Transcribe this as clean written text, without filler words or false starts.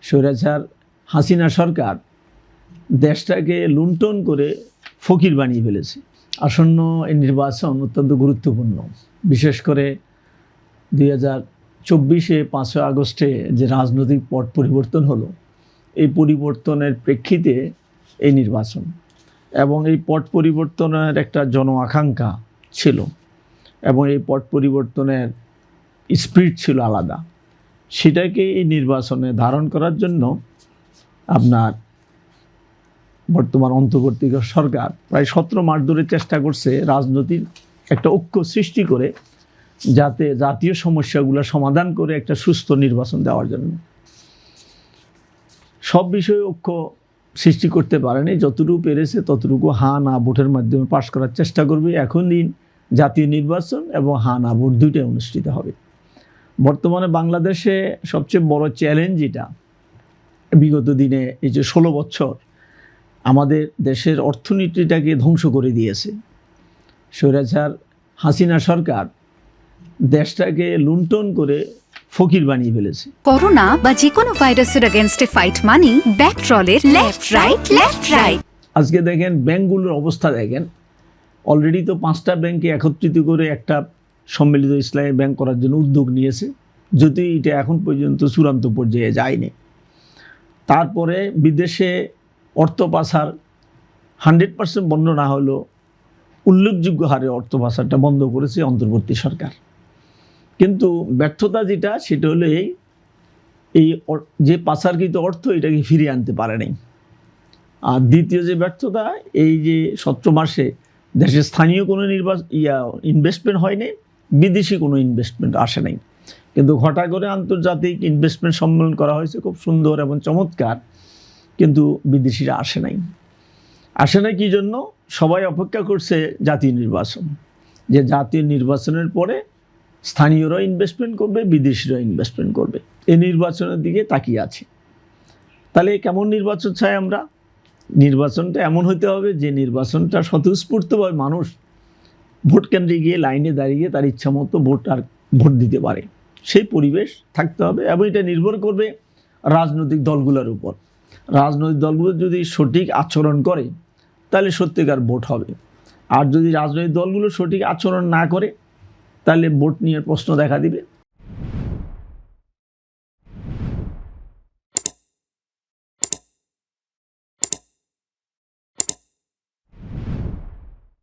স্বৈরাচার হাসিনা সরকার দেশটাকে লুণ্ঠন করে ফকির বানিয়ে ফেলেছে। আসন্ন এই নির্বাচন অত্যন্ত গুরুত্বপূর্ণ। বিশেষ করে 2024-এ 5 আগস্টে যে রাজনৈতিক পট পরিবর্তন হলো, এই পরিবর্তনের প্রেক্ষিতে এই নির্বাচন এবং এই পট পরিবর্তনের একটা জন আকাঙ্ক্ষা ছিল এবং এই পট পরিবর্তনের স্পিরিট ছিল আলাদা। সেটাকে এই নির্বাচনে ধারণ করার জন্য আপনার বর্তমান অন্তর্বর্তীকালীন সরকার প্রায় 17 মাস ধরে চেষ্টা করছে রাজনৈতিক একটা ঐক্য সৃষ্টি করে, যাতে জাতীয় সমস্যাগুলো সমাধান করে একটা সুস্থ নির্বাচন দেওয়ার জন্য। সব বিষয়ে ঐক্য সৃষ্টি করতে পারেনি, যতটুকু পেরেছে ততটুকু হা না ভোটের মাধ্যমে পাশ করার চেষ্টা করবে। এখন দিন জাতীয় নির্বাচন এবং হা না ভোট দুইটাই অনুষ্ঠিত হবে। বর্তমানে বাংলাদেশে সবচেয়ে বড় চ্যালেঞ্জ এটা, বিগত দিনে এই যে 16 বছর আমাদের দেশের অর্থনীতিটাকে ধ্বংস করে দিয়েছে। স্বৈরাচার হাসিনা সরকার দেশটাকে লুণ্ঠন করে ফকির বানিয়ে ফেলেছে। করোনা বা যে কোনো ভাইরাসের এগেইনস্টে ফাইট মানি ব্যাকট্রলের লেফট রাইট। আজকে দেখেন ব্যাংকগুলোর অবস্থা দেখেন, অলরেডি তো 5টা ব্যাংকে একত্রিত করে একটা সম্মিলিত ইসলামী ব্যাংক করার জন্য উদ্যোগ নিয়েছে, যদি এটা এখন পর্যন্ত চূড়ান্ত পর্যায়ে যায়নি। তারপরে বিদেশে অর্থ পাচার 100% বন্ধ না হলেও উল্লেখযোগ্য হারে অর্থ পাচারটা বন্ধ করেছে অন্তর্বর্তী সরকার। কিন্তু ব্যর্থতা যেটা, সেটা হলো এই যে পাচারকৃত অর্থ এটাকে ফিরিয়ে আনতে পারে নাই। আর দ্বিতীয় যে ব্যর্থতা, এই যে 17 মাসে দেশে স্থানীয় কোনো ইনভেস্টমেন্ট হয়নি, বিদেশি কোনো ইনভেস্টমেন্ট আসে নাই। কিন্তু ঘটা করে আন্তর্জাতিক ইনভেস্টমেন্ট সম্মেলন করা হয়েছে খুব সুন্দর এবং চমৎকার, কিন্তু বিদেশিরা আসে নাই কি জন্য? সবাই অপেক্ষা করছে জাতীয় নির্বাচন, যে জাতীয় নির্বাচনের পরে স্থানীয়রাও ইনভেস্টমেন্ট করবে, বিদেশিরাও ইনভেস্টমেন্ট করবে। এই নির্বাচনের দিকে তাকিয়ে আছে। তাহলে কেমন নির্বাচন চাই আমরা? নির্বাচনটা এমন হতে হবে যে নির্বাচনটা স্বতঃস্ফূর্তভাবে মানুষ ভোট কেন্দ্রে গিয়ে লাইনে দাঁড়িয়ে তার ইচ্ছা মতো ভোট দিতে পারে, সেই পরিবেশ থাকতে হবে। এবং এটা নির্ভর করবে রাজনৈতিক দলগুলোর উপর। রাজনৈতিক দলগুলো যদি সঠিক আচরণ করে তাহলে সত্যিকার ভোট হবে। আর যদি রাজনৈতিক দলগুলো সঠিক আচরণ না করে তাহলে ভোট নিয়ে প্রশ্ন দেখা দিবে।